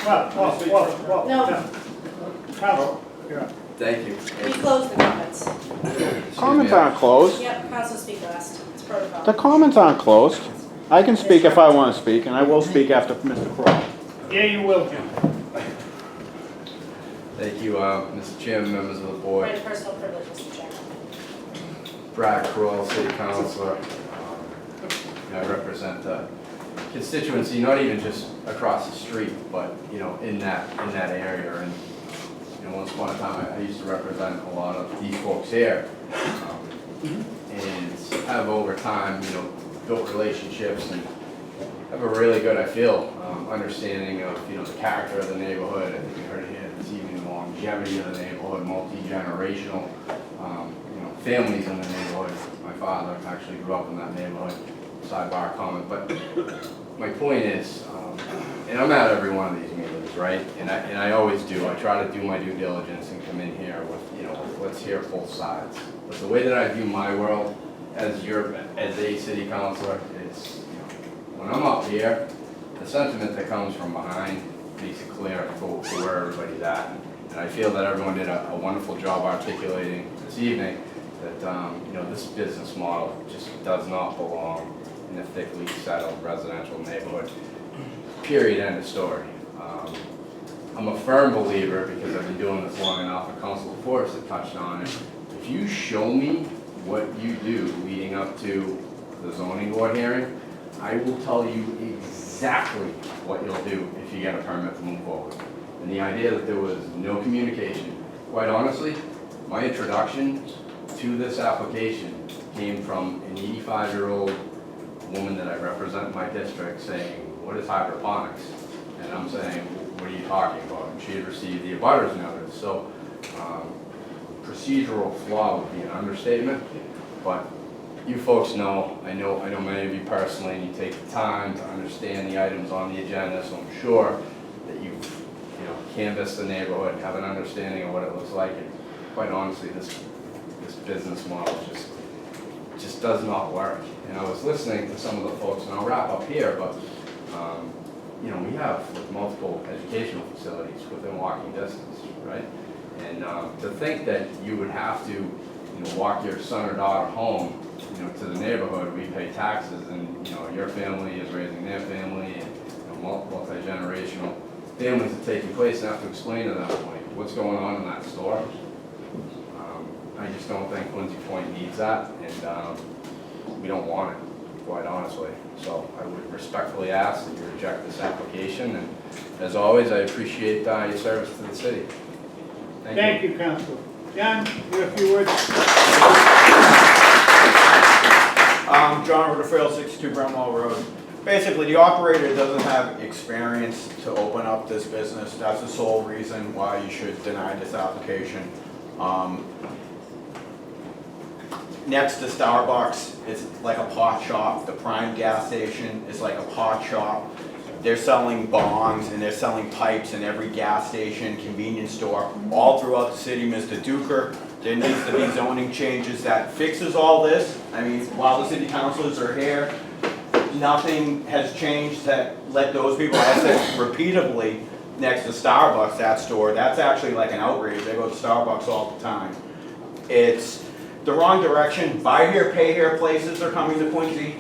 Well, No. Council, you're up. Thank you. We closed the comments. Comments aren't closed. Yep, council speak last. It's protocol. The comments aren't closed. I can speak if I want to speak, and I will speak after Mr. Crowe. Yeah, you will, Jim. Thank you, Mr. Chairman, members of the board. Right, personal privilege, Mr. Chairman. Brad Crowell, City Councilor. I represent the constituency, not even just across the street, but in that area. And once upon a time, I used to represent a lot of these folks here, and have over time, built relationships and have a really good, I feel, understanding of the character of the neighborhood. I think we heard it here this evening, longevity of the neighborhood, multi-generational, families in the neighborhood. My father actually grew up in that neighborhood. Sidebar comment, but my point is, and I'm at every one of these meetings, right? And I always do. I try to do my due diligence and come in here with, let's hear both sides. But the way that I view my world as a city councilor is, when I'm up here, the sentiment that comes from behind makes it clear for where everybody's at. And I feel that everyone did a wonderful job articulating this evening that this business model just does not belong in a thickly settled residential neighborhood. Period, end of story. I'm a firm believer, because I've been doing this long enough, and Councilor Forrest had touched on it. If you show me what you do leading up to the zoning board hearing, I will tell you exactly what you'll do if you get a permit to move forward. And the idea that there was no communication, quite honestly, my introduction to this application came from an 85-year-old woman that I represent in my district saying, "What is hydroponics?" And I'm saying, "What are you talking about?" And she had received the abutters notice. So procedural flaw would be an understatement, but you folks know, I know many of you personally, and you take the time to understand the items on the agenda, so I'm sure that you've canvassed the neighborhood, have an understanding of what it looks like. And quite honestly, this business model just does not work. And I was listening to some of the folks, and I'll wrap up here, but we have multiple educational facilities within walking distance, right? And to think that you would have to walk your son or daughter home to the neighborhood, we pay taxes, and your family is raising their family, and multi-generational families are taking place, and have to explain to them what's going on in that store. I just don't think Quincy Point needs that, and we don't want it, quite honestly. So I would respectfully ask that you reject this application, and as always, I appreciate your service to the city. Thank you, Council. John, you have a few words? John Rutherford, 62 Bremwell Road. Basically, the operator doesn't have experience to open up this business. That's the sole reason why you should deny this application. Next to Starbucks, it's like a pot shop. The Prime gas station is like a pot shop. They're selling bongs and they're selling pipes in every gas station, convenience store, all throughout the city. Mr. Duker, there needs to be zoning changes that fixes all this. I mean, while the city councilors are here, nothing has changed that let those people, I said repeatedly, next to Starbucks, that store, that's actually like an outrage. They go to Starbucks all the time. It's the wrong direction. Buy here, pay here places are coming to Quincy,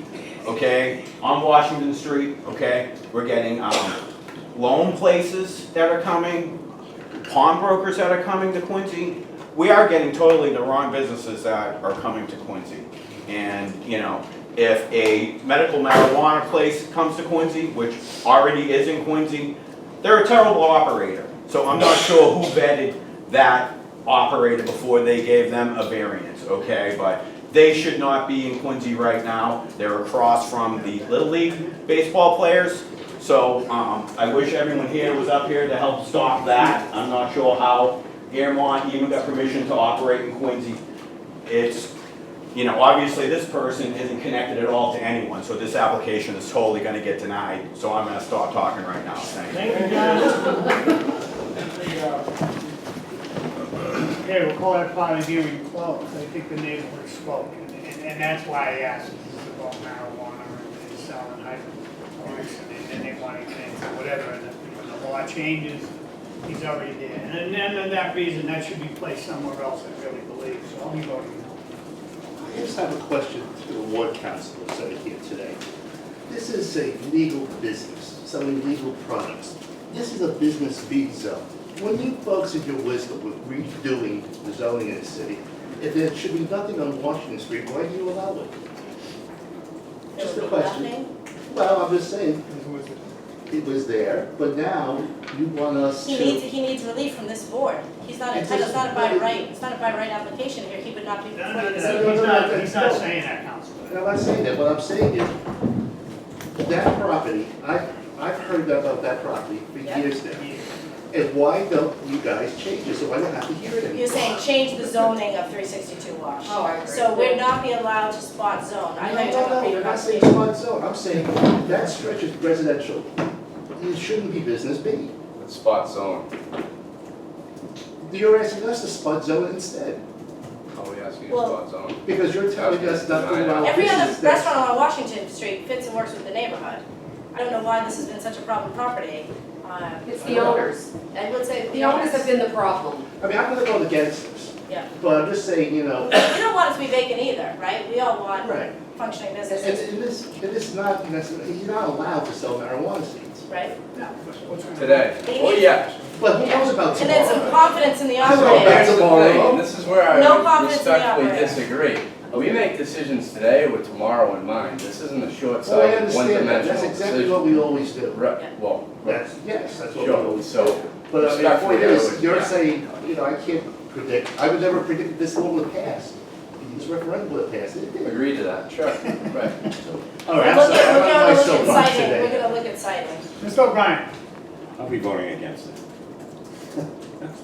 okay? On Washington Street, okay? We're getting loan places that are coming, pawnbrokers that are coming to Quincy. We are getting totally the wrong businesses that are coming to Quincy. And, if a medical marijuana place comes to Quincy, which already is in Quincy, they're a terrible operator. So I'm not sure who vetted that operator before they gave them a variance, okay? But they should not be in Quincy right now. They're across from the Little League baseball players. So I wish everyone here was up here to help stop that. I'm not sure how Airmont even got permission to operate in Quincy. It's, obviously this person isn't connected at all to anyone, so this application is totally going to get denied. So I'm going to start talking right now. Thank you. Thank you, John. Okay, we'll call that part of the hearing closed. I think the neighborhood spoke, and that's why I asked if this is about marijuana and selling hydroponics, and they want to get into whatever, and the law changes, he's already there. And then, for that reason, that should be placed somewhere else, I really believe, so I'll be voting no. I just have a question to the ward councilor sitting here today. This is a legal business, selling legal products. This is a business B zone. When you folks in your wisdom with redoing the zoning in the city, if there should be nothing on Washington Street, why do you allow it? Just a question. Nothing. Well, I'm just saying, it was there, but now you want us to. He needs relief from this board. He's not It's entitled, it's not a by just- right, it's not a by right application here, he would not be No, before no, the no, city. he's not saying that, Councilman. I'm not saying that, what I'm saying is, that property, I've heard about that property for Yeah. years now. And why don't you guys change it, so I don't have to hear it anymore? You're saying change the zoning of 362 Wash. Oh, I agree. So we're not be allowed to spot zone. I know you're talking about I'm not saying pre-conservation. spot zone, I'm saying that stretch is residential. It shouldn't be business B. It's spot zone. You're asking us to spot zone instead, How are we asking you Well- spot zone? because you're telling us not to allow Every other business there. restaurant on Washington Street fits and works with the neighborhood. I don't know why this has been such a problem property. It's the owners. I would say The owners have been the problem. I mean, I'm gonna go against this, Yeah. but I'm just saying, you know, We don't want it to be vacant either, right? We all want right. functioning And businesses, it is not necessarily, you're not allowed to sell marijuana seeds. right? Today. Oh, yeah. But who knows about And then some tomorrow? confidence in the Hello, operator. Here's the Tomorrow. thing, and this is where I No would confidence in the respectfully operator. disagree. We make decisions today with tomorrow in mind. This isn't a Oh, I short-sighted, understand that, one-dimensional that's exactly decision. what we always do. Right, well, Yes, that's what we sure, always do. so, But I mean, the respectfully, point I is, would- you're yeah. saying, you know, I can't predict, I would never predict this law would pass. This referendum would pass, it did. agree to that, sure, right. All We're right, I'm looking, sorry, we're I'm on gonna my look at soapbox citing, we're today. gonna look at citing. Mr. O'Brien. I'll be voting against it.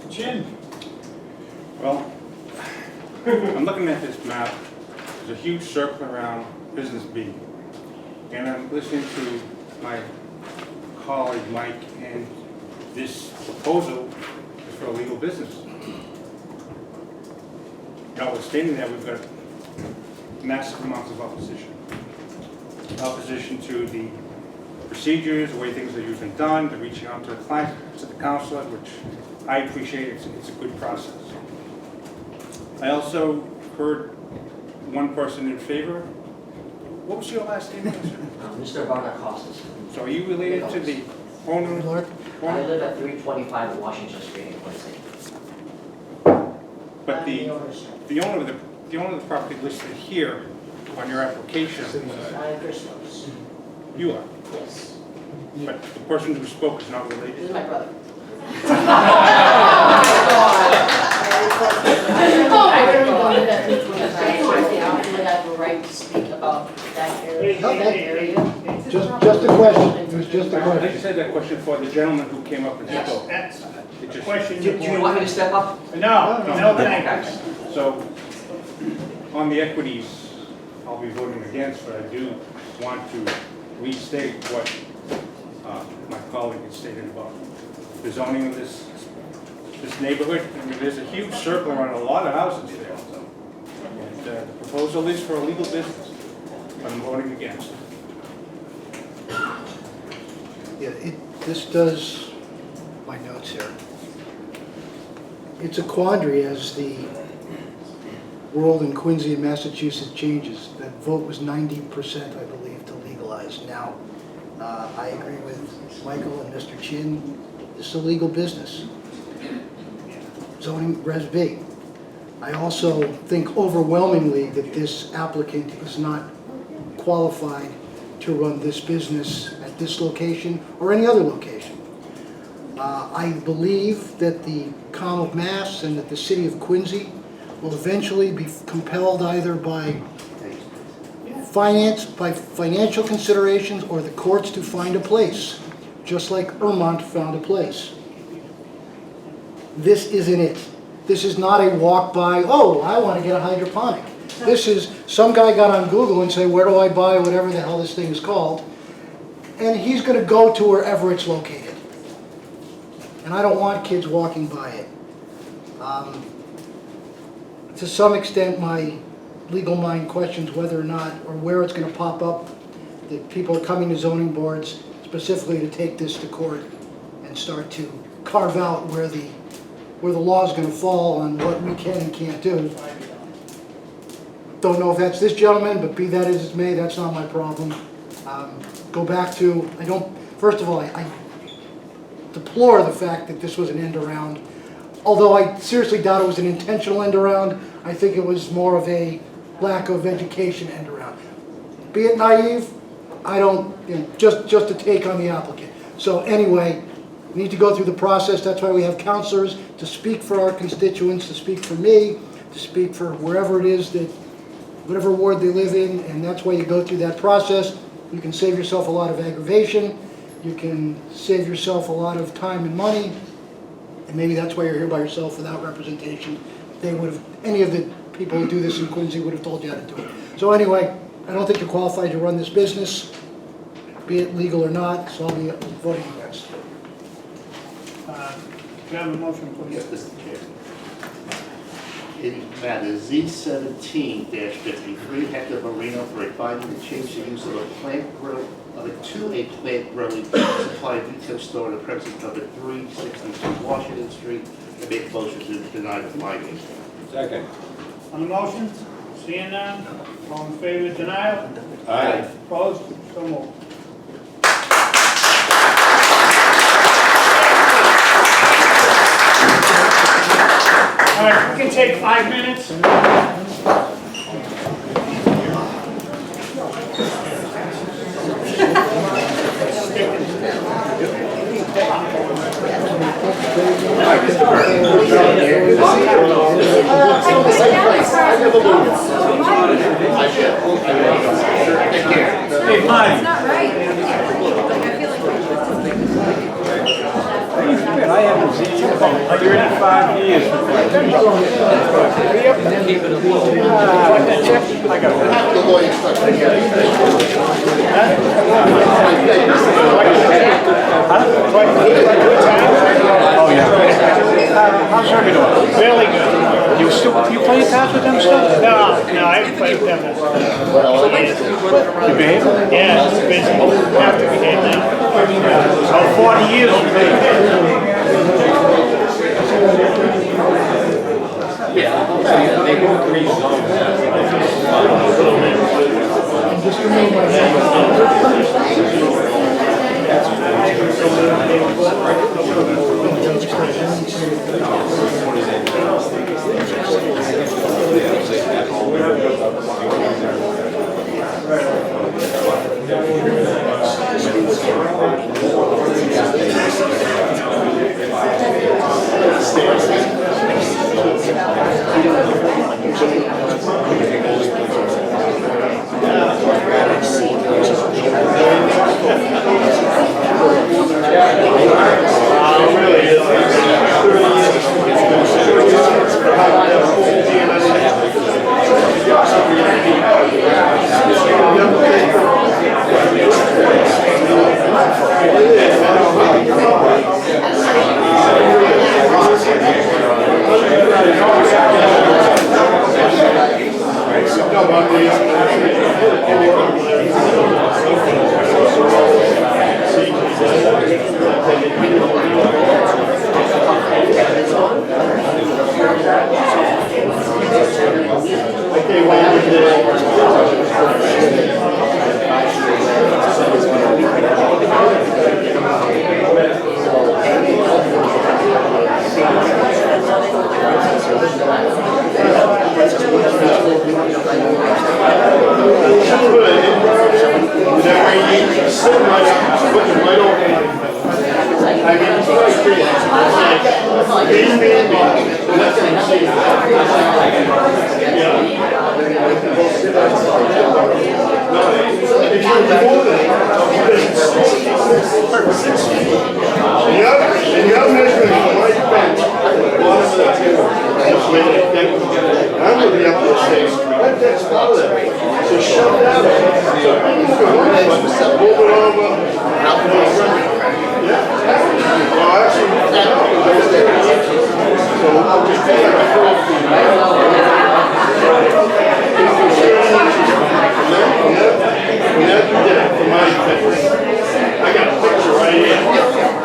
Chin. Well, I'm looking at this map, there's a huge circle around business B. And I'm listening to my colleague Mike, and this proposal is for a legal business. Notwithstanding that, we've got massive amounts of opposition. Opposition to the procedures, the way things are usually done, the reaching out to the client, to the counselor, which I appreciate, it's a good process. I also heard one person in favor. What was your last name, sir? Mr. Varner Costas. So are you related to the owner? I live at 325 Washington Street in Quincy. But I'm the owner's- the owner of the property listed here on your application, I'm Chris Lopes. you are. Yes. But the person who spoke is not This related. is my brother. I really wanted at 325. I don't feel like I have a right to speak about that area. That area. Just a question, it was just a I question. just had that question for the gentleman who came up and Yes. spoke. That's It a just- question. Do you want me to step up? No, no, thank you. So, on the equities, I'll be voting against, but I do want to restate what my colleague had stated about the zoning of this neighborhood. I mean, there's a huge circle around a lot of houses there. And the proposal is for a legal business, but I'm voting against. Yeah, this does, my notes here. It's a quandary as the world in Quincy and Massachusetts changes. That vote was 90%, I believe, to legalize. Now, I agree with Michael and Mr. Chin, this is a legal business. Zoning Res B. I also think overwhelmingly that this applicant is not qualified to run this business at this location or any other location. I believe that the COM of Mass and that the city of Quincy will eventually be compelled either by financial considerations or the courts to find a place, just like Vermont found a place. This isn't it. This is not a walk by, oh, I want to get a hydroponic. This is, some guy got on Google and said, where do I buy whatever the hell this thing is called? And he's going to go to wherever it's located. And I don't want kids walking by it. To some extent, my legal mind questions whether or not, or where it's going to pop up, that people are coming to zoning boards specifically to take this to court and start to carve out where the law is gonna fall on what we can and can't do. Don't know if that's this gentleman, but be that as it may, that's not my problem. Go back to, first of all, I deplore the fact that this was an end around. Although I seriously doubt it was an intentional end around, I think it was more of a lack of education end around. Be it naive, I don't, just a take on the applicant. So anyway, we need to go through the process. That's why we have counselors to speak for our constituents, to speak for me, to speak for wherever it is that, whatever ward they live in, and that's why you go through that process. You can save yourself a lot of aggravation. You can save yourself a lot of time and money. And maybe that's why you're here by yourself without representation. They would have, any of the people who do this in Quincy would have told you how to do it. So anyway, I don't think you're qualified to run this business, be it legal or not, so I'll be voting against. Do you have a motion, Yes, please? Mr. Chair. In matter Z17-53, Hector Marino for a finding to change the use of a plant grow, to a plant growing supply retail store on the premises number 362 Washington Street, and make a motion to deny the finding. Second. On the motion, seeing none, all in favor of denial? Aye. Opposed? So moved. All right, we can take 5 minutes. Hey, Mike. It's not right. Like, I feel like I haven't seen you for 35 years. I got The lawyer stuck right here. Oh, yeah. How's Herbie doing? Really good. You play cards with them still? No, I haven't played with them. You behaving? Yeah, it's busy. Have to behave now. So 40 years you played.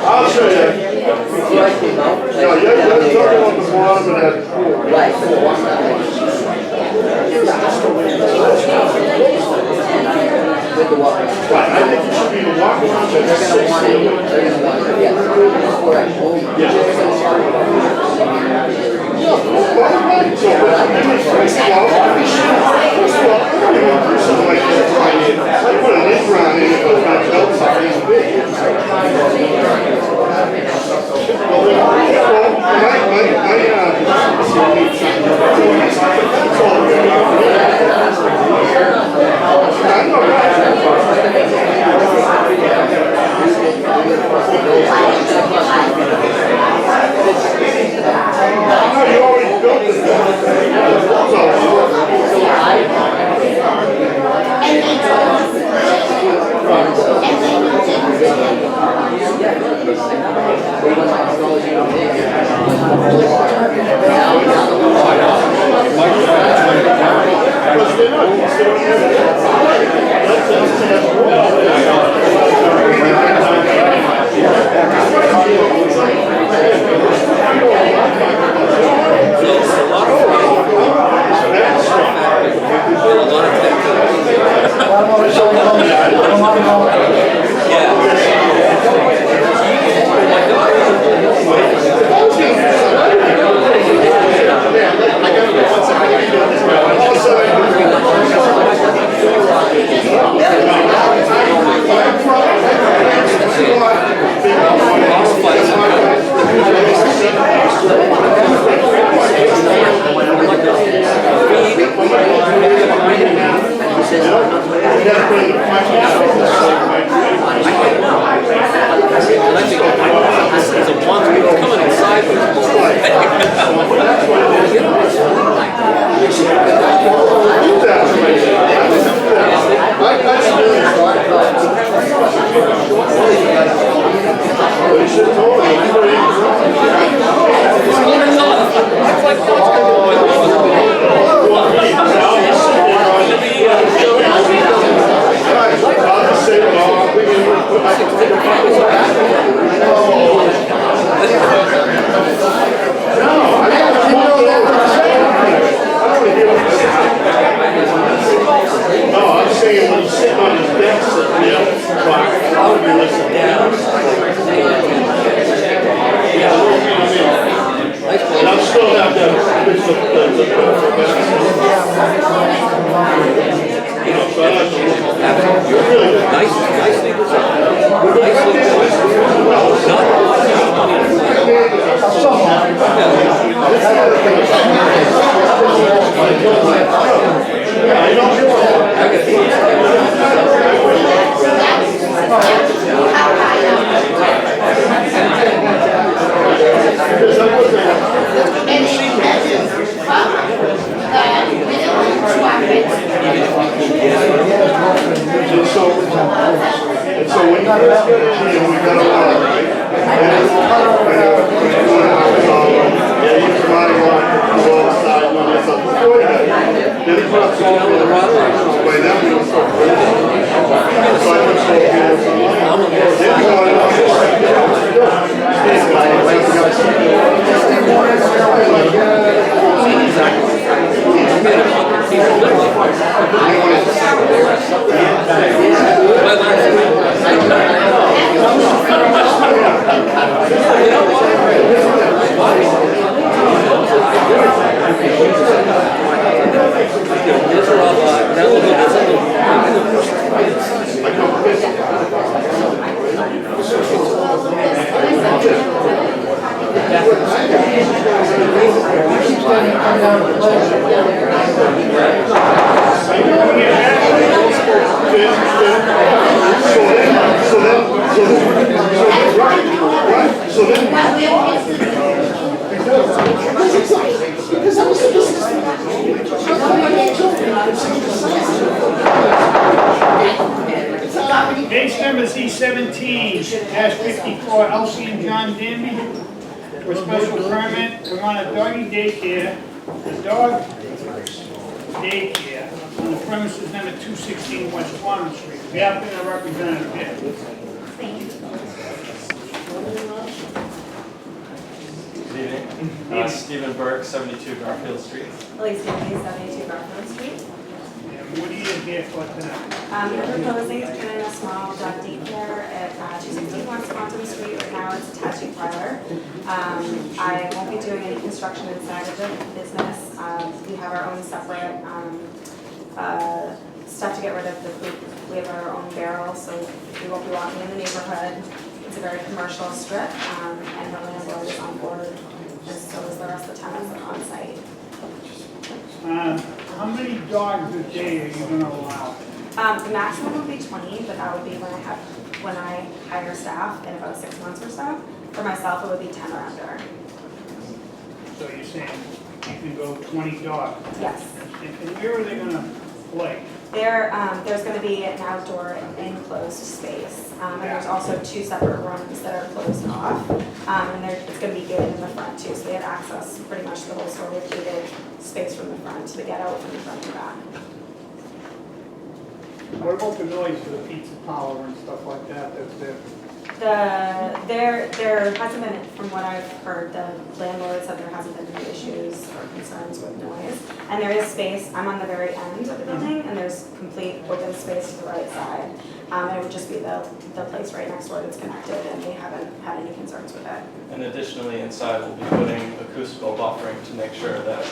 I'll show you. like the walk around. Right, I think it should be the walk around. They're gonna want it, yes, correct. Case number C17-54, Elsie and John Danby for special permit to run a doggy daycare, a dog daycare on the premises number 216 West Florence Street. The applicant representative here. Good evening. Stephen Burke, 72 Garfield Street. Elise Danby, 72 Garfield Street. What are you here for tonight? We're proposing to put in a small dog daycare at 216 West Quantum Street. Right now it's a tattoo parlor. I won't be doing any construction inside of the business. We have our own separate stuff to get rid of the poop. We have our own barrel, so we won't be walking in the neighborhood. It's a very commercial strip, and the landlord is on board, and so is the rest of the tenants that are on site. How many dogs a day are you gonna allow? The maximum would be 20, but that would be when I hire staff in about 6 months or so. For myself, it would be 10 or under. So you're saying you can go 20 dogs? Yes. And where are they gonna play? There's going to be an outdoor enclosed space, and there's also 2 separate rooms that are closed off, and it's going to be gated in the front too, so they have access pretty much to the whole store with gated space from the front to get out from the front and back. What about the noise for the pizza parlor and stuff like that that's there? There hasn't been, from what I've heard, the landlord said there hasn't been any issues or concerns with noise. And there is space, I'm on the very end of the building, and there's complete open space to the right side. And it would just be the place right next door that's connected, and they haven't had any concerns with it. And additionally, inside we'll be putting acoustical buffering to make sure that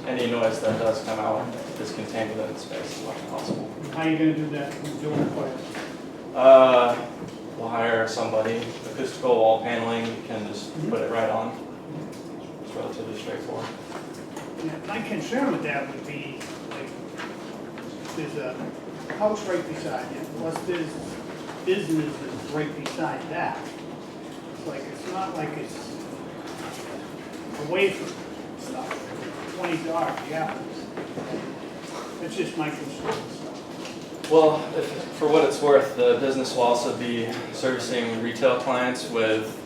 any noise that does come out is contained within the space as much as possible. How are you gonna do that from the door place? We'll hire somebody, acoustical wall paneling, you can just put it right on. It's relatively straightforward. Yeah, my concern with that would be, like, there's a house right beside you, plus there's businesses right beside that. It's like, it's not like it's away from stuff, 20 dogs, yeah. That's just my concern. Well, for what it's worth, the business will also be servicing retail clients with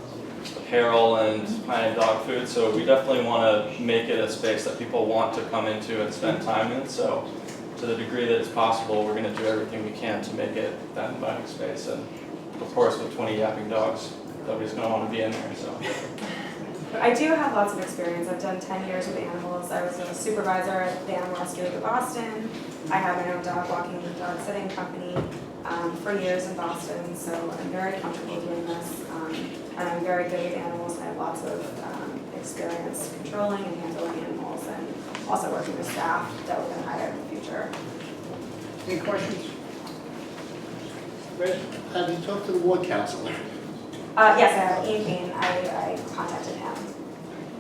apparel and high-end dog food, so we definitely want to make it a space that people want to come into and spend time in. So to the degree that it's possible, we're going to do everything we can to make it that inviting space. And of course, with 20 yapping dogs, nobody's going to want to be in there. So I do have lots of experience. I've done 10 years with animals. I was a supervisor at the Animal Rescue of Boston. I have my own dog walking and dog sitting company for years in Boston, so I'm very comfortable doing this. And I'm very good with animals. I have lots of experience controlling and handling animals, and also working with staff that we're going to hire in the future. Any questions? Chris? Have you talked to the ward council? Yes, I have Ian Payne. I contacted him.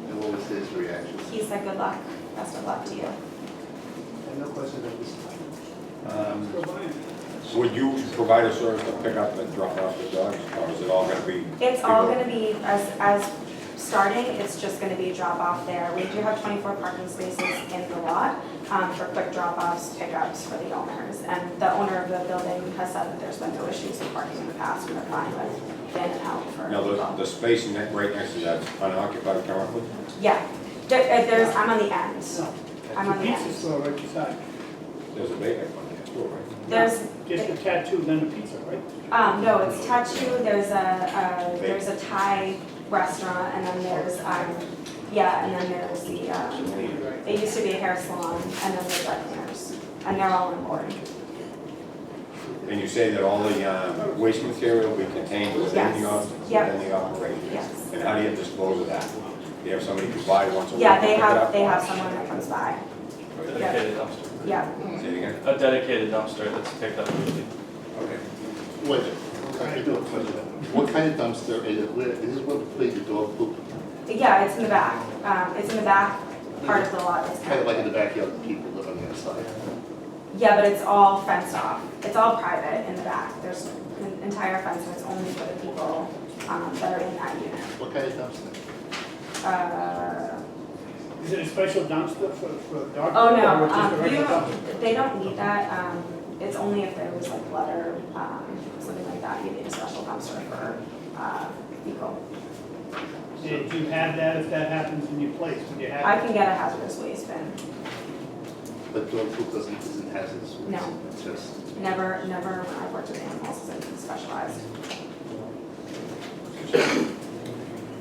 And what was his reaction? He said good luck, best of luck to you. And no questions at this time. Would you provide a service to pick up and drop off the dogs, or is it all gonna be? It's all going to be, as starting, it's just going to be drop off there. We do have 24 parking spaces in the lot for quick drop-offs, pickups for the owners. And the owner of the building has said that there's been no issues with parking in the past, and they're fine with in and out for Now, people. the space right next to that's unoccupied currently? Yeah, I'm on the end. I'm on the Pizza end. store right beside. There's a bakery on there too, right? There's, Just a tattoo, then a pizza, right? no, it's tattoo, there's a Thai restaurant, and then there's, yeah, and then there's the, it used to be a hair salon, and then there's dry cleaners, and they're all on board. And you say that all the waste material will be contained within Yes. Yep. within the operation? Yes. And how do you dispose of that? Do you have somebody who buy once a week? Yeah, and pick it up? they have someone that comes by, a dedicated dumpster. yeah. Say it again? A dedicated dumpster that's picked up weekly. Okay. Wait, what kind of dumpster is it? Is this what the dog poop? Yeah, it's in the back, it's in the back part of the lot. It's Kind of like in the backyard, the people live on the other side. Yeah, but it's all fenced off. It's all private in the back. There's an entire fence and it's only for the people that are in that unit. What kind of dumpster? Is it a special dumpster for dog? Oh, food, or just a no, regular dumpster? they don't need that. It's only if there was like blood or something like that, you need a special dumpster for people. Did you have that if that happens in your place? Would you have? I can get a hazardous waste bin. But dog poop isn't hazardous? No. It's just, Never when I've worked with animals, it's specialized.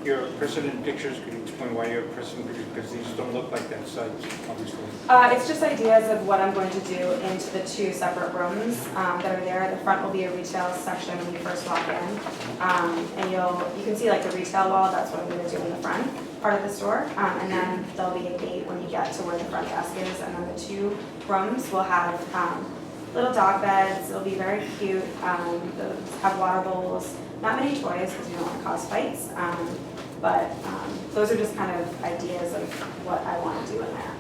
You're interested in pictures, can you explain why you're interested in pictures? Because these don't look like that site, obviously. It's just ideas of what I'm going to do into the two separate rooms that are there. The front will be a retail section when you first walk in. And you can see like the retail wall, that's what I'm gonna do in the front part of the store. And then there'll be a gate when you get to where the front desk is. And then the two rooms will have little dog beds. It'll be very cute. They'll have water bowls. Not many toys because you don't want to cause fights. But those are just kind of ideas of what I want to do in there.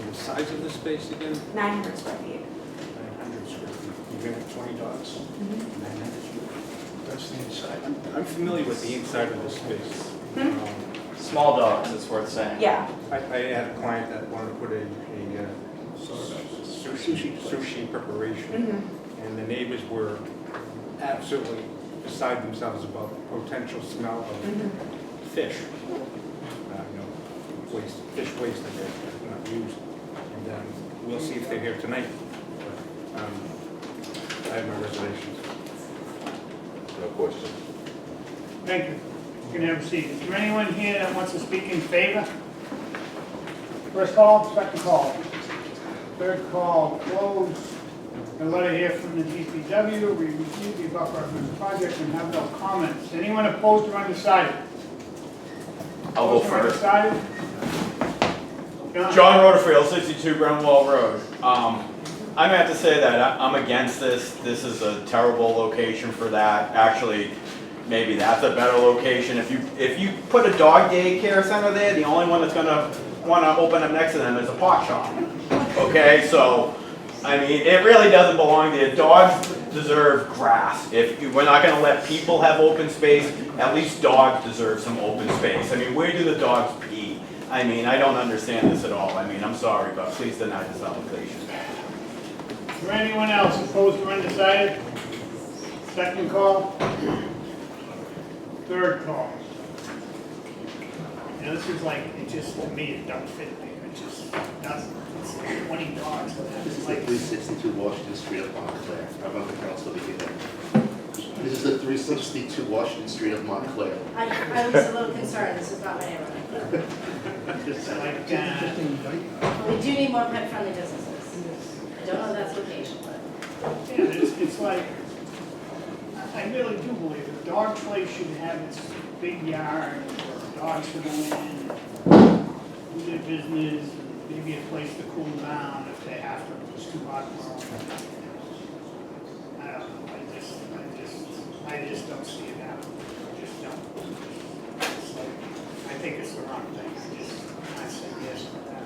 And the size of the space again? 900 square feet. 900 square feet. You're gonna have 20 dogs? 900 square feet. That's the inside. I'm familiar with the inside of the space. Small dogs, it's worth saying. Yeah. I had a client that wanted to put a sushi preparation, and the neighbors were absolutely beside themselves about potential smell of fish. Fish waste that they're not used. And we'll see if they're here tonight. But, I have my reservations. No question. Thank you. You can have a seat. Is there anyone here that wants to speak in favor? First call, second call. Third call closed. A letter here from the DPW. We received the above referenced project and have no comments. Anyone opposed or undecided? I'll go Opposed or first. undecided? John Rutherford, 62 Brentwell Road. I'm gonna have to say that I'm against this. This is a terrible location for that. Actually, maybe that's a better location. If you put a dog daycare center there, the only one that's gonna wanna open up next to them is a pot shop. Okay, so, I mean, it really doesn't belong there. Dogs deserve grass. If we're not gonna let people have open space, at least dogs deserve some open space. I mean, where do the dogs pee? I mean, I don't understand this at all. I mean, I'm sorry, but please deny this application. Is there anyone else opposed or undecided? Second call. Third call. You know, this is like, it just, to me, it don't fit me. It just doesn't. It's like 20 dogs. This is It's the like, 362 Washington Street of Montclair. I'm on the council to get that. This is the 362 Washington Street of Montclair. I was a little concerned, this is not my neighborhood. just like, We do need more pet-friendly businesses. I don't know that's location, but. yeah, it's like, I really do believe a dog place should have its big yard where dogs can go in, do their business, and maybe a place to cool down if they have to, if it's too hot for them. I don't know, I just don't see it happening. I just don't. It's like, I think it's the wrong thing. I say yes to that.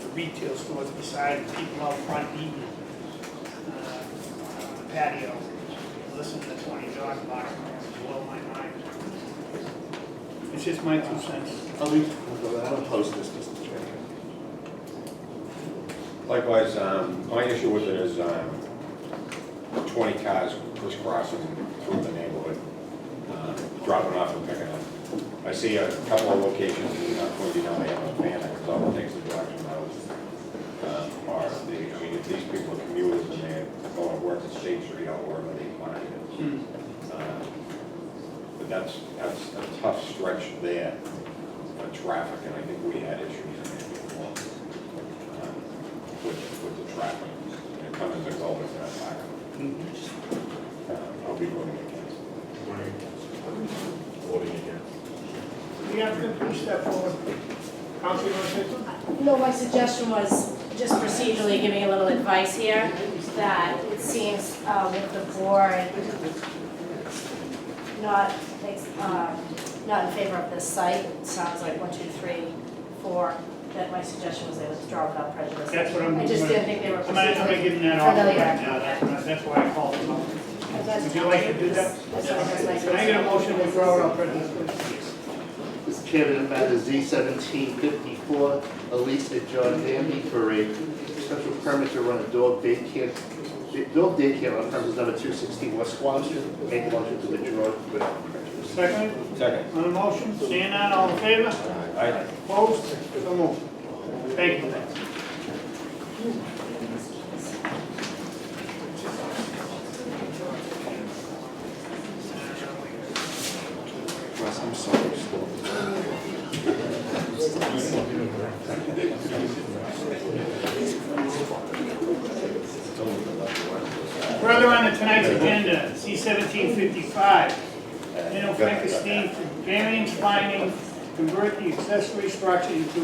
The retail stores beside, people out front eating, on the patio, listen to 20 dogs bark, blow my mind. It's just my 2 cents. I'll oppose this, Mr. Chairman. Likewise, my issue with it is 20 cars crisscrossing through the neighborhood, dropping off and picking up. I see a couple of locations in Quincy now, they have a van that comes out and takes the dogs from those. I mean, if these people are commuters and they're going to work at State Street or wherever they find it. But that's a tough stretch there for traffic, and I think we had issues in there before with the traffic. And it comes and goes in that back. I'll be voting against. Voting against. The applicant, please step forward. Councilor, you want to say something? No, my suggestion was just procedurally giving a little advice here, that it seems with the board not in favor of this site. It sounds like 1, 2, 3, 4, that my suggestion was they withdraw without prejudice. That's what I'm. I just didn't think they were I'm gonna give them that offer right now. That's why I called them. Would you like to do that? Can I get a motion to withdraw without prejudice, please? Mr. Chairman, the matter is Z1754, Elise and John Danby for a special permit to run a dog daycare on premises number 260 West Swan Street. Make a motion to withdraw without prejudice. Second? Second. On the motion, seeing none, all in favor? Aye. Opposed? So moved. Thank you. I'm sorry. Further on to tonight's agenda, C 1755. Frankenstein for variance finding, convert the accessory structure into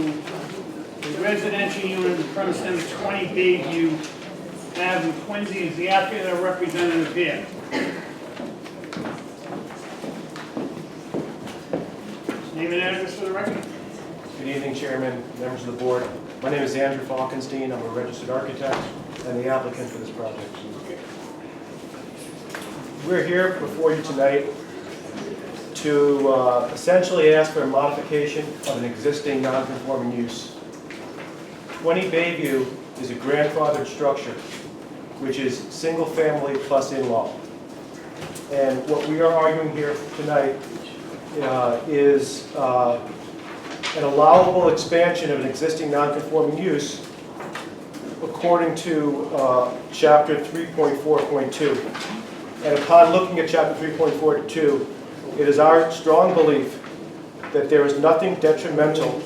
a residential unit on the premise number 20 Bayview Avenue, Quincy is the applicant or representative here. Name and address for the record. Good evening, Chairman, members of the board. My name is Andrew Falkenstein. I'm a registered architect and the applicant for this project. We're here before you tonight to essentially ask for a modification of an existing non-conforming use. 20 Bayview is a grandfathered structure, which is single-family plus in-law. And what we are arguing here tonight is an allowable expansion of an existing non-conforming use according to Chapter 3.4.2. And upon looking at Chapter 3.42, it is our strong belief that there is nothing detrimental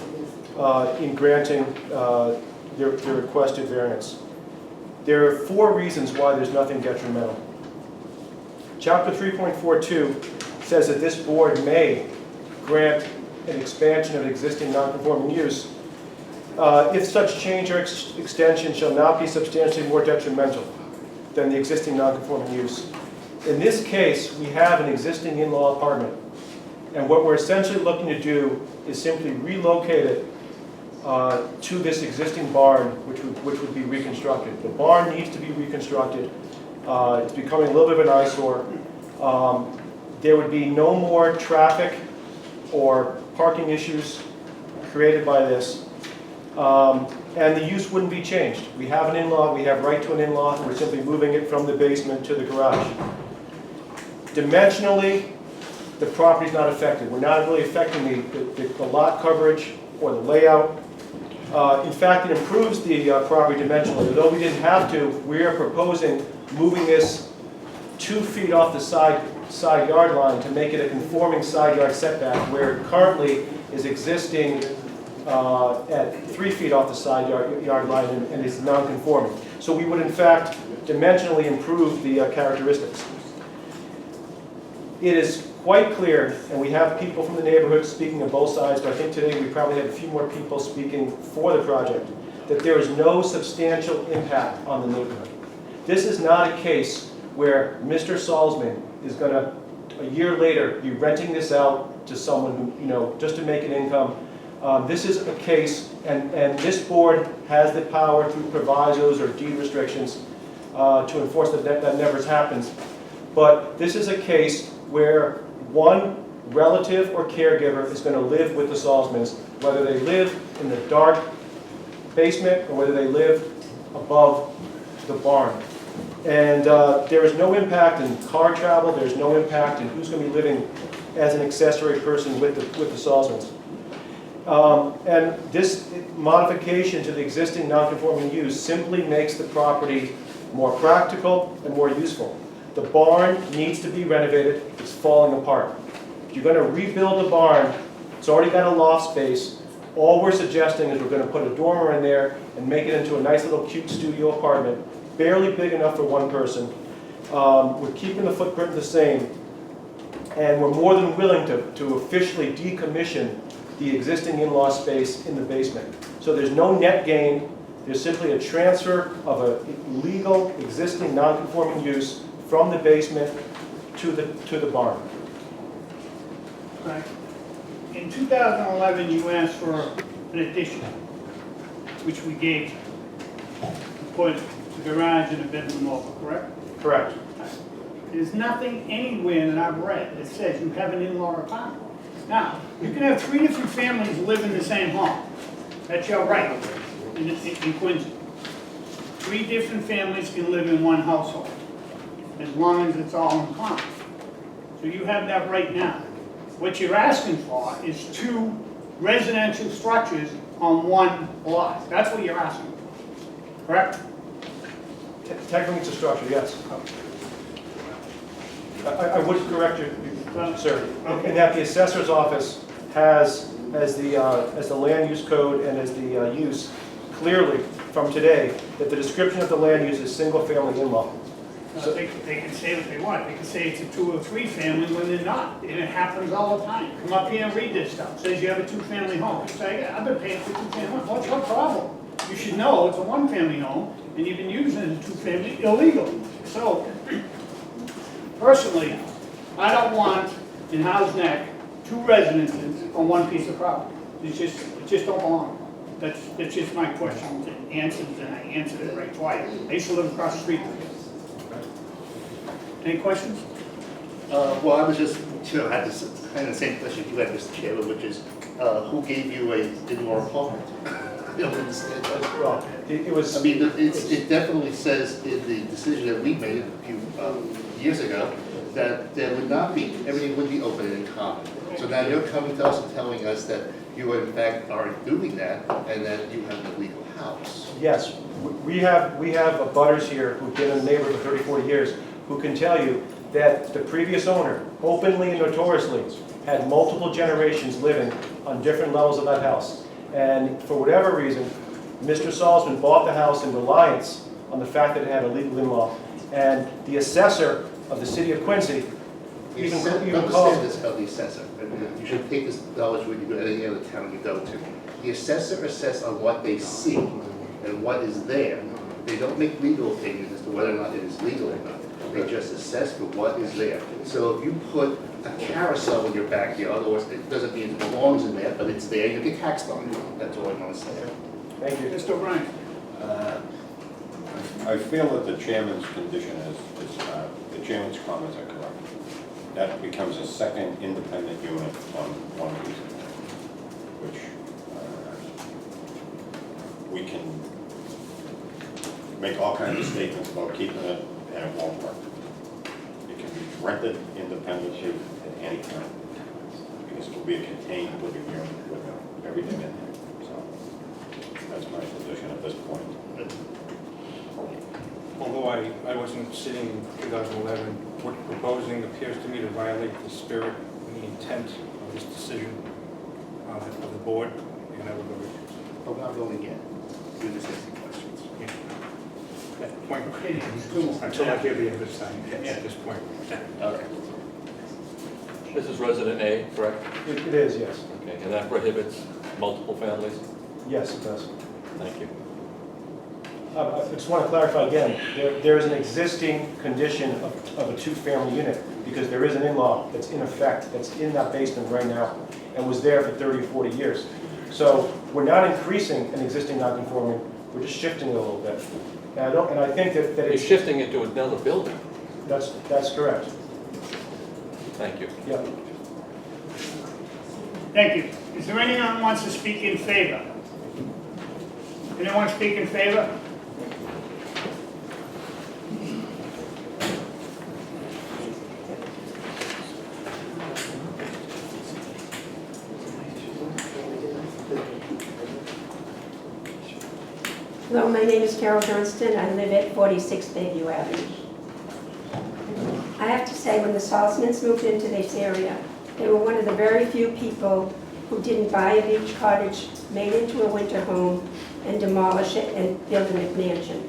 in granting the requested variance. There are 4 reasons why there's nothing detrimental. Chapter 3.42 says that this board may grant an expansion of existing non-conforming use if such change or extension shall not be substantially more detrimental than the existing non-conforming use. In this case, we have an existing in-law apartment, and what we're essentially looking to do is simply relocate it to this existing barn, which would be reconstructed. The barn needs to be reconstructed. It's becoming a little bit of an eyesore. There would be no more traffic or parking issues created by this, and the use wouldn't be changed. We have an in-law, we have right to an in-law, we're simply moving it from the basement to the garage. Dimensionally, the property's not affected. We're not really affecting the lot coverage or the layout. In fact, it improves the property dimensionally. Although we didn't have to, we are proposing moving this 2 feet off the side yard line to make it a conforming side yard setback, where it currently is existing at 3 feet off the side yard line and is non-conforming. So we would in fact dimensionally improve the characteristics. It is quite clear, and we have people from the neighborhood speaking on both sides, but I think today we probably have a few more people speaking for the project, that there is no substantial impact on the neighborhood. This is not a case where Mr. Salzman is going to, a year later, be renting this out to someone who, just to make an income. This is a case, and this board has the power through provisos or deed restrictions to enforce that never happens. But this is a case where one relative or caregiver is going to live with the Salzmans, whether they live in the dark basement or whether they live above the barn. And there is no impact in car travel, there's no impact in who's going to be living as an accessory person with the Salzmans. And this modification to the existing non-conforming use simply makes the property more practical and more useful. The barn needs to be renovated, it's falling apart. If you're going to rebuild the barn, it's already got a loft space. All we're suggesting is we're going to put a dormer in there and make it into a nice little cute studio apartment, barely big enough for one person. We're keeping the footprint the same, and we're more than willing to officially decommission the existing in-law space in the basement. So there's no net gain, there's simply a transfer of a legal existing non-conforming use from the basement to the barn. Right. In 2011, you asked for an addition, which we gave you. To put the garage and a bedroom over, correct? Correct. There's nothing anywhere that I've read that says you have an in-law apartment. Now, you can have 3 different families live in the same home. That's your right in Quincy. 3 different families can live in one household, as long as it's all in common. So you have that right now. What you're asking for is 2 residential structures on one lot. That's what you're asking for, correct? Technically it's a structure, yes. I would correct you. Well, Sir, okay. and that the assessor's office has, as the land use code and as the use, clearly from today, that the description of the land use is single-family in-law. They can say what they want, they can say it's a 2 or 3 family when they're not, and it happens all the time. Come up here and read this stuff, says you have a 2-family home. You say, yeah, I've been paying for 2-family, what's your problem? You should know it's a 1-family home, and you've been using it as a 2-family illegally. So, personally, I don't want in Howe's Neck 2 residences on 1 piece of property. It just don't belong. That's just my question, and answers, and I answered it right twice. I used to live across the street from you. Any questions? Well, I was just, I had this kind of the same question you had, Mr. Chairman, which is, who gave you a in-law apartment? I don't understand that. Well, it was. I mean, it definitely says in the decision that we made a few years ago that there would not be, everything would be open and in common. So now you're coming to us and telling us that you in fact are doing that and that you have a legal house. Yes, we have abutters here who've been in the neighborhood for 30, 40 years who can tell you that the previous owner, openly and notoriously, had multiple generations living on different levels of that house. And for whatever reason, Mr. Salzman bought the house in reliance on the fact that it had a legal in-law. And the assessor of the city of Quincy even calls... Understand this of the assessor. I mean, you should take this knowledge when you go to any other town you go to. The assessor assesses on what they see and what is there. They don't make legal opinions as to whether or not it is legal or not. They just assess for what is there. So if you put a carousel in your backyard, or it doesn't mean it belongs in there, but it's there, you get taxed on it. That's all I want to say. Thank you. Mr. O'Brien? I feel that the chairman's condition the chairman's comments are correct. That becomes a second independent unit on one piece of land, which we can make all kinds of statements about keeping it, and it won't work. It can be rented independently at any time, because it will be a contained living unit with everything in there. So that's my position at this point. Although I wasn't sitting in 2011, what you're proposing appears to me to violate the spirit and the intent of this decision of the board, and I would go with it. I'm not going again. You're just asking questions. Point until I hear the other side at this point. Okay. This is resident A, correct? It is, yes. Okay, and that prohibits multiple families? Yes, it does. Thank you. I just want to clarify again, there is an existing condition of a 2-family unit because there is an in-law that's in effect, that's in that basement right now and was there for 30 or 40 years. So we're not increasing an existing non-conforming, we're just shifting it a little bit. And I think that You're it's... shifting it to another building. That's correct. Thank you. Yeah. Thank you. Is there anyone who wants to speak in favor? Anyone speak in favor? Hello, my name is Carol Johnston. I live at 46 Bayview Avenue. I have to say, when the Salzmans moved into this area, they were one of the very few people who didn't buy a beach cottage, made it into a winter home, and demolish it and build a McMansion.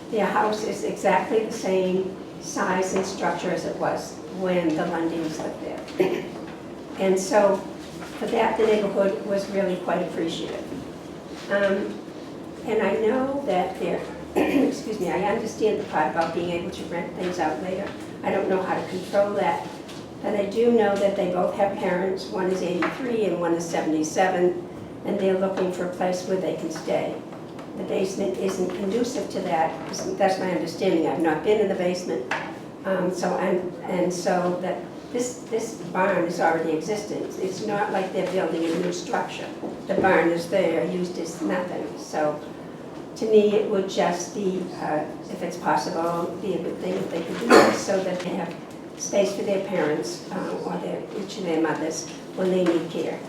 Their house is exactly the same size and structure as it was when the Lundins lived there. And so, for that, the neighborhood was really quite appreciative. And I know that there, excuse me, I understand the part about being able to rent things out later. I don't know how to control that. But I do know that they both have parents. One is 83 and one is 77, and they're looking for a place where they can stay. The basement isn't conducive to that. That's my understanding. I've not been in the basement. So that this barn is already existing. It's not like they're building a new structure. The barn is there, used as nothing. So to me, it would just be, if it's possible, be a good thing if they could do this so that they have space for their parents or each of their mothers when they need care.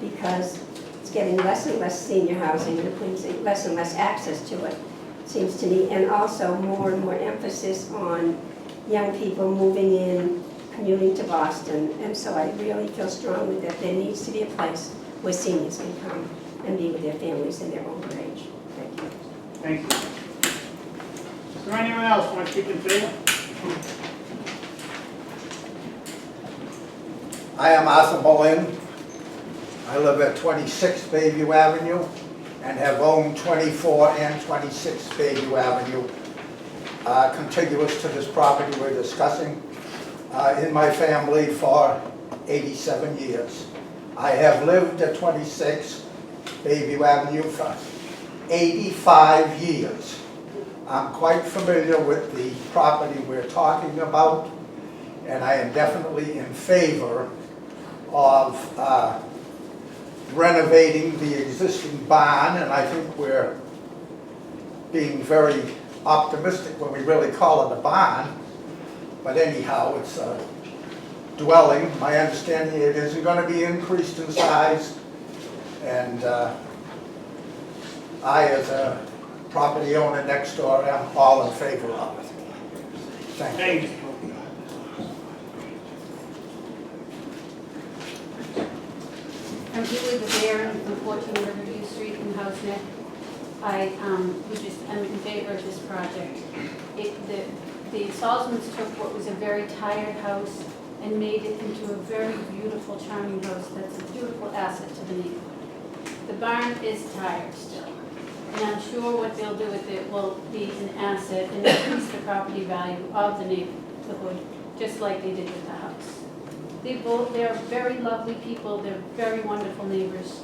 Because it's getting less and less senior housing in Quincy, less and less access to it, seems to me, and also more and more emphasis on young people moving in commuting to Boston, and so I really feel strongly that there needs to be a place where seniors can come and be with their families in their older age. Thank you. Thank you. Is there anyone else want to speak in favor? I am Arthur Boleyn. I live at 26 Bayview Avenue and have owned 24 and 26 Bayview Avenue, contiguous to this property we're discussing, in my family for 87 years. I have lived at 26 Bayview Avenue for 85 years. I'm quite familiar with the property we're talking about, and I am definitely in favor of renovating the existing barn, and I think we're being very optimistic when we really call it a barn. But anyhow, it's a dwelling. My understanding it isn't going to be increased in size, and I, as a property owner next door, am all in favor of it. Thank you. I'm Julie Bavarian from 14 Riverview Street in House Neck. I am in favor of this project. The Salzmans took what was a very tired house and made it into a very beautiful, charming house that's a beautiful asset to the neighborhood. The barn is tired still, and I'm sure what they'll do with it will be an asset and increase the property value of the neighborhood, just like they did with the house. They're very lovely people, they're very wonderful neighbors.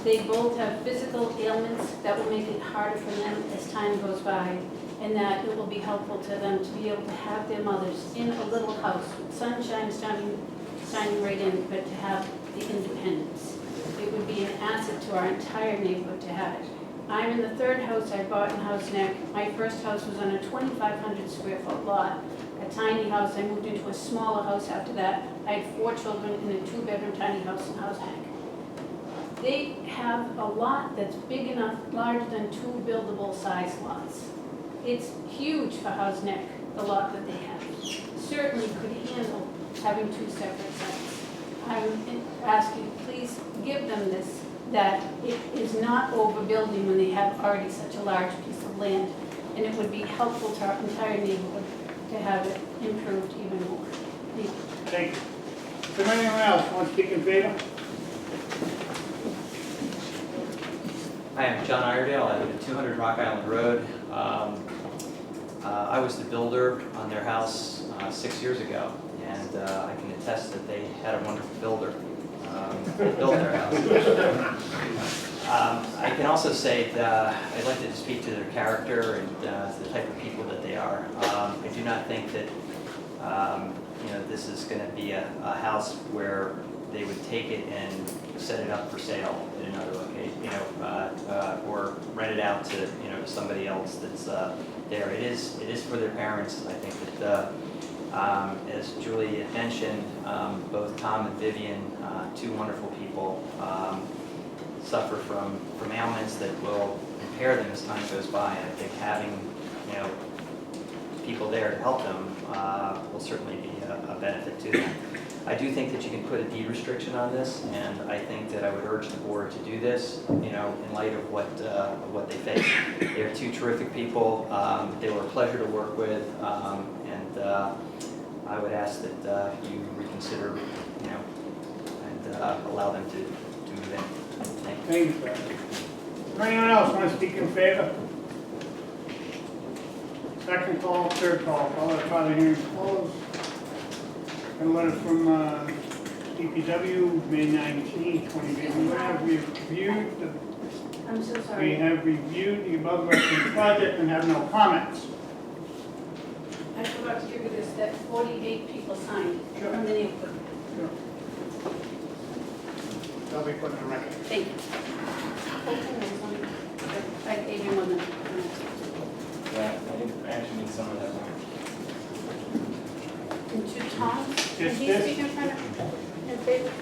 They both have physical ailments that will make it harder for them as time goes by, and that it will be helpful to them to be able to have their mothers in a little house with sunshine shining right in, but to have the independence. It would be an asset to our entire neighborhood to have it. I'm in the third house I bought in House Neck. My first house was on a 2,500 square foot lot, a tiny house. I moved into a smaller house after that. I had 4 children in a 2-bedroom tiny house in House Neck. They have a lot that's big enough, larger than 2 buildable size lots. It's huge for House Neck, the lot that they have. Certainly could handle having 2 separate sites. I would ask you, please give them this, that it is not overbuilding when they have already such a large piece of land, and it would be helpful to our entire neighborhood to have it improved even more. Thank you. Thank you. Is there anyone else want to speak in favor? Hi, I'm John Iredale. I live at 200 Rock Island Road. I was the builder on their house 6 years ago, and I can attest that they had a wonderful builder that built their house. I can also say that I'd like to speak to their character and the type of people that they are. I do not think that this is going to be a house where they would take it and set it up for sale in another location, or rent it out to to somebody else that's there. It is for their parents. I think that as Julie had mentioned, both Tom and Vivian, 2 wonderful people, suffer from ailments that will impair them as time goes by. And I think having people there to help them will certainly be a benefit to them. I do think that you can put a deed restriction on this, and I think that I would urge the board to do this, in light of what they face. They're 2 terrific people. They were a pleasure to work with, and I would ask that you reconsider, and allow them to move in. Thank you. Thank you, sir. Is there anyone else want to speak in favor? Second call, third call. Call it a hearing closed. And a letter from DPW, May 19, 2021. We have reviewed the. I'm so sorry. We have reviewed the above referenced project and have no comments. I forgot to give you this, that 48 people signed from the neighborhood. Sure. That'll be put in the record. Thank you. I gave you one. Yeah, I actually need some of that one. And to Tom, can he speak in front of, in favor?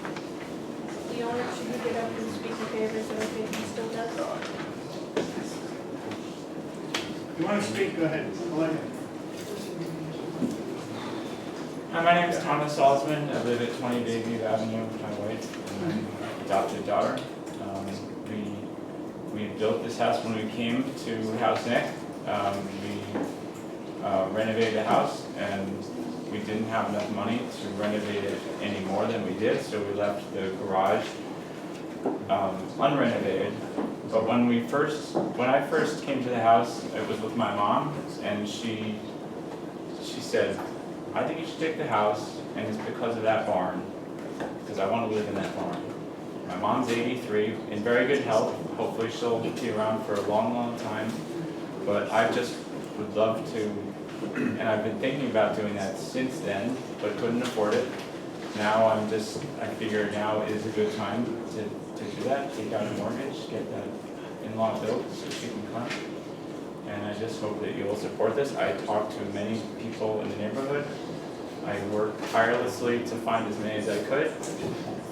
The owner, should he get up and speak in favor, is that okay if he still does? If you want to speak, go ahead. I'll let you. Hi, my name is Thomas Salzman. I live at 20 Bayview Avenue with my wife and my adopted daughter. We built this house when we came to House Nick. We renovated the house, and we didn't have enough money to renovate it any more than we did, so we left the garage unrenovated. But when I first came to the house, it was with my mom, and she said, I think you should take the house, and it's because of that barn, because I want to live in that barn. My mom's 83, in very good health. Hopefully she'll be around for a long, long time. But I just would love to, and I've been thinking about doing that since then, but couldn't afford it. Now I figure now is a good time to do that, take out a mortgage, get that in-law built so she can come. And I just hope that you will support this. I talked to many people in the neighborhood. I worked tirelessly to find as many as I could.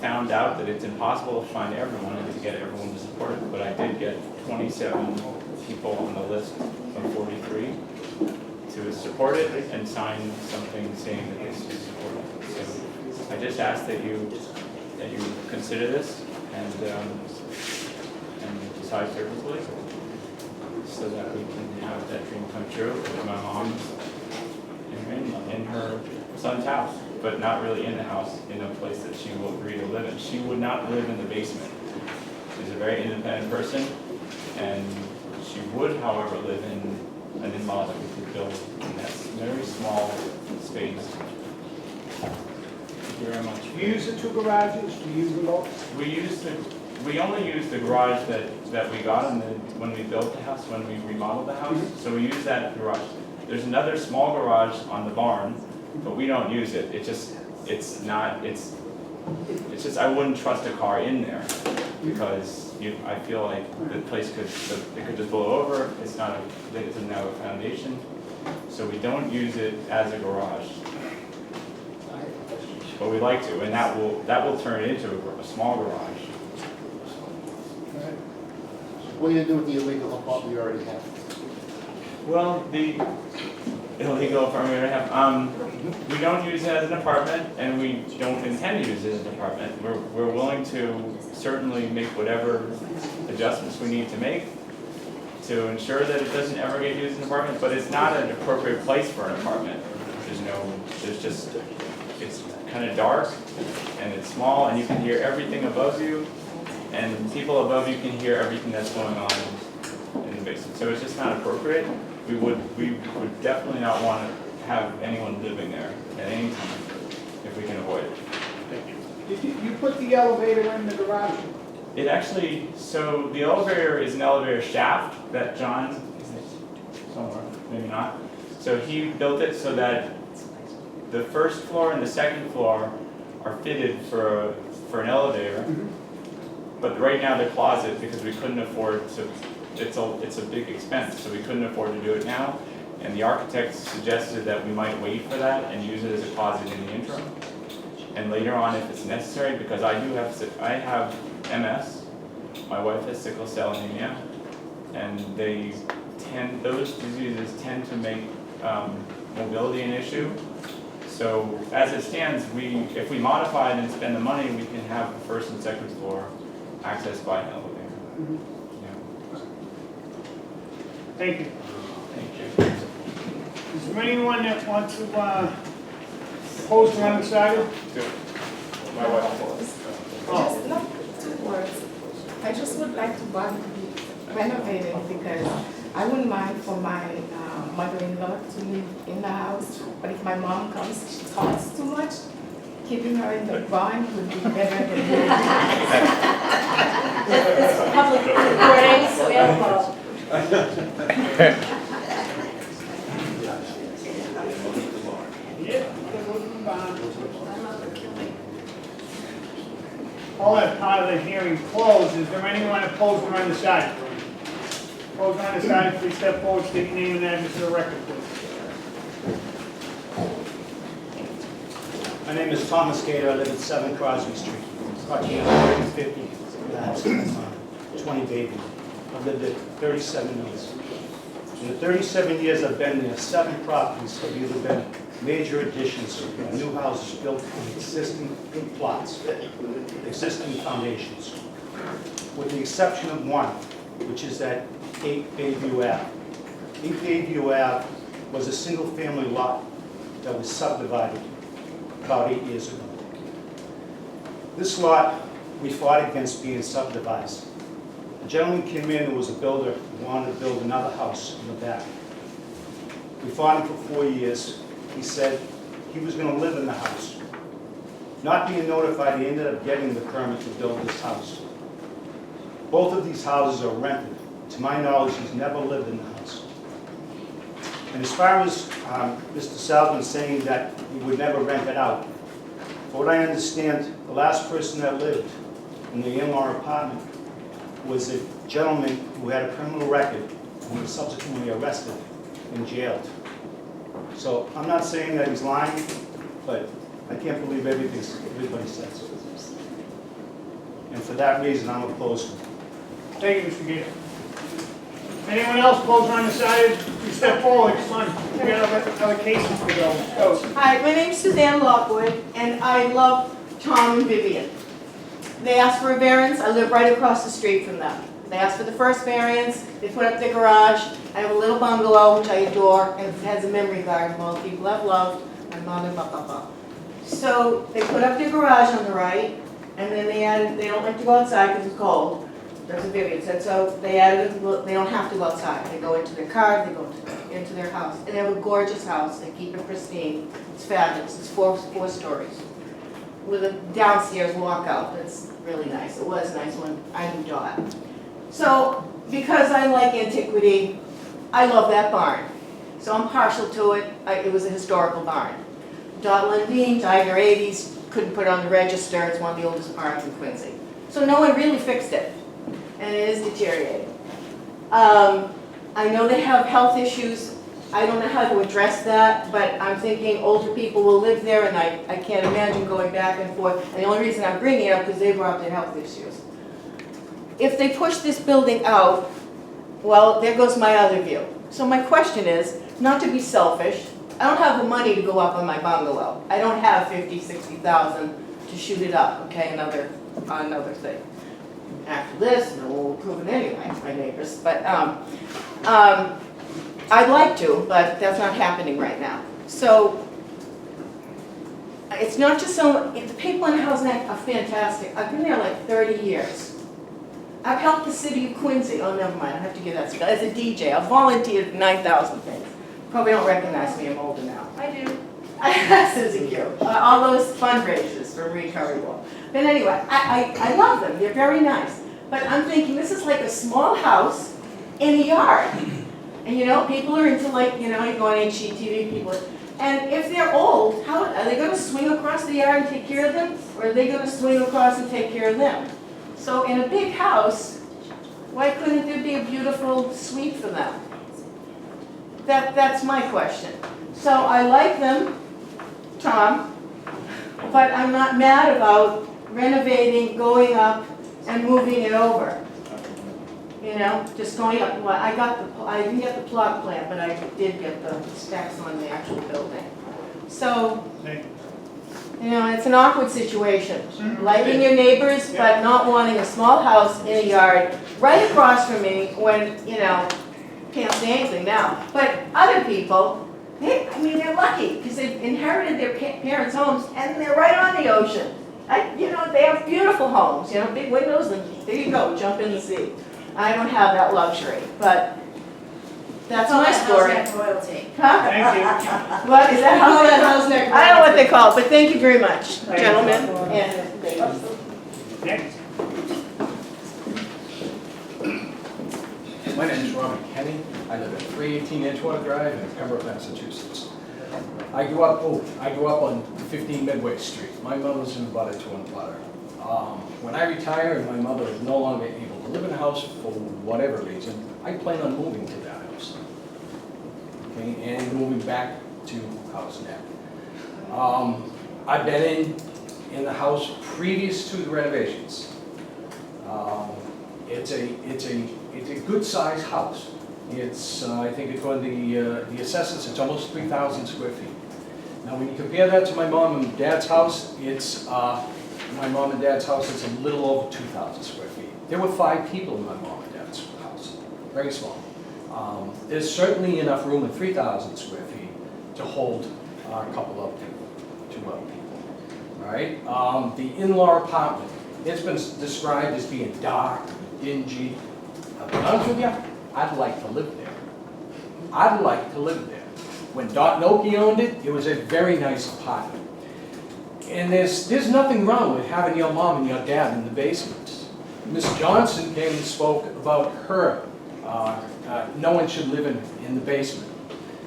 Found out that it's impossible to find everyone and to get everyone to support it, but I did get 27 people on the list of 43 to support it and sign something saying that they support it. So I just ask that you consider this and decide favorably so that we can have that dream come true with my mom in her son's house, but not really in the house, in a place that she will agree to live in. She would not live in the basement. She's a very independent person, and she would, however, live in an in-law that we could build in that very small space. Thank you very much. Do you use the two garages? Do you use them both? We only use the garage that we got when we built the house, when we remodeled the house. So we use that garage. There's another small garage on the barn, but we don't use it. It's just I wouldn't trust a car in there because I feel like the place could just blow over. It doesn't have a foundation, so we don't use it as a garage. But we like to, and that will turn into a small garage. What do you do with the illegal apartment you already have? Well, the illegal apartment we have, we don't use it as an apartment, and we don't intend to use it as an apartment. We're willing to certainly make whatever adjustments we need to make to ensure that it doesn't ever get used as an apartment, but it's not an appropriate place for an apartment. It's kind of dark, and it's small, and you can hear everything above you, and people above you can hear everything that's going on in the basement. So it's just not appropriate. We would definitely not want to have anyone living there at any time if we can avoid it. Thank you. Did you put the elevator in the garage? It actually, so the elevator is an elevator shaft that John, somewhere, maybe not. So he built it so that the first floor and the second floor are fitted for an elevator. But right now they're closet because we couldn't afford to, it's a big expense, so we couldn't afford to do it now. And the architect suggested that we might wait for that and use it as a closet in the interim. And later on, if it's necessary, because I have MS, my wife has sickle cell anemia, and those diseases tend to make mobility an issue. So as it stands, if we modify it and spend the money, we can have the first and second floor accessed by an elevator. Yeah. Thank you. Thank you. Is there anyone that wants to oppose or undecided? My wife. Just not 2 words. I just would like to want to be renovated because I wouldn't mind for my mother-in-law to live in the house, but if my mom comes, she talks too much, keeping her in the barn would be better than It's public recordings available. All that part of the hearing closed. Is there anyone opposed or undecided? Opposed or undecided, please step forward, state your name and address for the record, please. My name is Thomas Gator. I live at 7 Crosby Street. Parking at 3050, that's 20 Baby. I've lived there 37 years. In the 37 years I've been there, 7 properties have either been major additions, new houses built in existing plots, existing foundations, with the exception of one, which is at 8 Bayview Ave. 8 Bayview Ave was a single-family lot that was subdivided about 8 years ago. This lot, we fought against being subdivided. A gentleman came in who was a builder, who wanted to build another house in the back. We fought him for 4 years. He said he was going to live in the house. Not being notified, he ended up getting the permit to build this house. Both of these houses are rented. To my knowledge, he's never lived in the house. And as far as Mr. Salvin saying that he would never rent it out, from what I understand, the last person that lived in the in-law apartment was a gentleman who had a criminal record and was subsequently arrested and jailed. So I'm not saying that he's lying, but I can't believe everybody says. And for that reason, I'm opposed to it. Thank you, Mr. Gator. Anyone else opposed or undecided? You step forward, come on. We got other cases to go. Hi, my name's Suzanne Lockwood, and I love Tom and Vivian. They asked for a variance, I live right across the street from them. They asked for the first variance, they put up their garage. I have a little bungalow, which I adore, and it has a memory garden, all the people I've loved, my mother, blah, blah, blah. So they put up their garage on the right, and then they added, they don't like to go outside because it's cold. That's what Vivian said, so they added, they don't have to go outside. They go into their car, they go into their house. And they have a gorgeous house, they keep it pristine. It's fabulous, it's four stories. With a downstairs walkout, that's really nice. It was nice when I knew Dot. So, because I like antiquity, I love that barn. So I'm partial to it. It was a historical barn. Dot Lundeen died in her 80s, couldn't put it on the register. It's one of the oldest barns in Quincy. So no one really fixed it, and it is deteriorating. I know they have health issues. I don't know how to address that, but I'm thinking older people will live there, and I can't imagine going back and forth. And the only reason I'm bringing it up is they brought up their health issues. If they push this building out, well, there goes my other view. So my question is, not to be selfish, I don't have the money to go up on my bungalow. I don't have 50, 60,000 to shoot it up, okay, another thing. After this, and we'll approve it anyway, my neighbors, but I'd like to, but that's not happening right now. So, it's not just so, the people in House Neck are fantastic. I've been there like 30 years. I've helped the city of Quincy, oh never mind, I have to give that as a DJ. I've volunteered for 9,000 things. Probably don't recognize me, I'm older now. I do. Susie Q. All those fundraisers for Marie Curry Wall. But anyway, I love them, they're very nice. But I'm thinking this is like a small house in a yard. And you know, people are into like, you know, you go on HGTV, people, and if they're old, how are they gonna swing across the yard and take care of them? Or are they gonna swing across and take care of them? So in a big house, why couldn't there be a beautiful suite for them? That's my question. So I like them, Tom, but I'm not mad about renovating, going up, and moving it over. You know, just going up. Well, I didn't get the plot plan, but I did get the specs on the actual building. So, you know, it's an awkward situation. Liking your neighbors, but not wanting a small house in a yard right across from me when, you know, can't say anything now. But other people, they're lucky because they've inherited their parents' homes and they're right on the ocean. You know, they have beautiful homes, you know, big windows, and there you go, jump in the sea. I don't have that luxury, but that's my story. House Neck royalty. Huh? Thank you. What, is that Call that House House Neck Neck? I don't know what they royalty. call it, but thank you very much, Thank you. gentlemen and ladies. Next. My name is Robert Kenny. I live at 318 Edgewater Drive in Pembroke, Massachusetts. I grew up on 15 Midway Street. My mother's in Butter to one Butter. When I retire and my mother is no longer able to live in a house for whatever reason, I plan on moving to that house. Okay, and moving back to House Neck. I've been in the house previous to the renovations. It's a good sized house. It's I think according to the assessors, it's almost 3,000 square feet. Now, when you compare that to my mom and dad's house, it's, my mom and dad's house is a little over 2,000 square feet. There were 5 people in my mom and dad's house, very small. There's certainly enough room in 3,000 square feet to hold a couple of people, 2 other people, all right? The in-law apartment, it's been described as being dark, dingy. I'll be honest with you, I'd like to live there. I'd like to live there. When Dot Noki owned it, it was a very nice apartment. And there's nothing wrong with having your mom and your dad in the basement. Miss Johnson came and spoke about her, no one should live in the basement.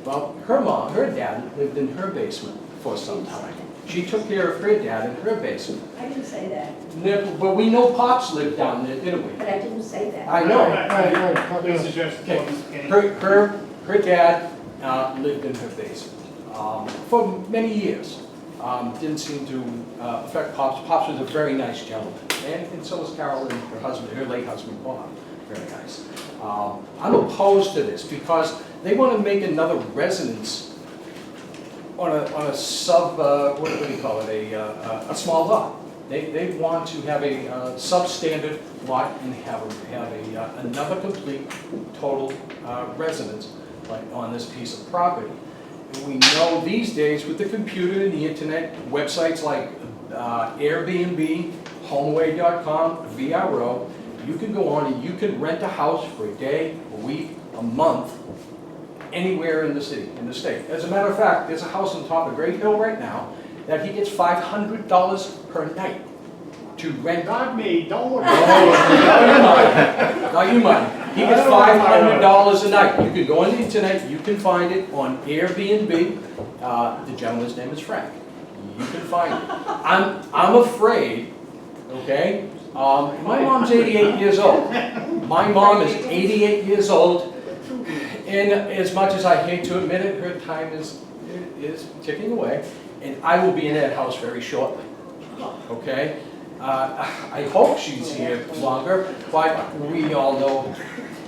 Well, her dad lived in her basement for some time. She took care of her dad in her basement. I didn't say that, But we know Pops lived down there, didn't we? but I didn't say that. I know. Please address the Okay. point. Her dad lived in her basement for many years. Didn't seem to affect Pops. Pops was a very nice gentleman, and so was Carol and her husband, her late husband Bob. Very nice. I'm opposed to this because they want to make another residence on a sub, what do you call it, a small lot. They want to have a substandard lot and have another complete, total residence like on this piece of property. And we know these days with the computer and the internet, websites like Airbnb, HomeAway.com, VRO, you can go on and you can rent a house for a day, a week, a month, anywhere in the city, in the state. As a matter of fact, there's a house on top of Great Hill right now that he gets $500 per night to rent. Not me, don't worry. Not you mind. He gets $500 a night. You can go on the internet, you can find it on Airbnb. The gentleman's name is Frank. You can find it. I'm afraid, okay? My mom's 88 years old. My mom is 88 years old. And as much as I hate to admit it, her time is ticking away. And I will be in that house very shortly, okay? I hope she's here longer, but we all know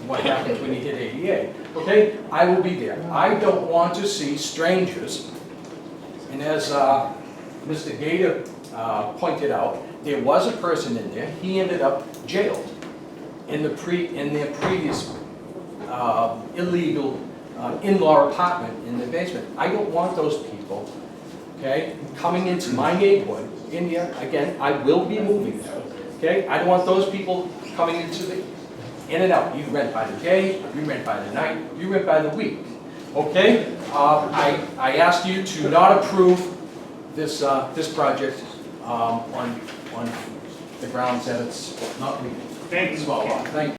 what happens when you hit 88, okay? I will be there. I don't want to see strangers. And as Mr. Gator pointed out, there was a person in there. He ended up jailed in their previous illegal in-law apartment in the basement. I don't want those people, okay, coming into my neighborhood. India, again, I will be moving there, okay? I don't want those people coming into in and out. You rent by the day, you rent by the night, you rent by the week, okay? I ask you to not approve this project on the grounds that it's not legal. Thank you. Thank you.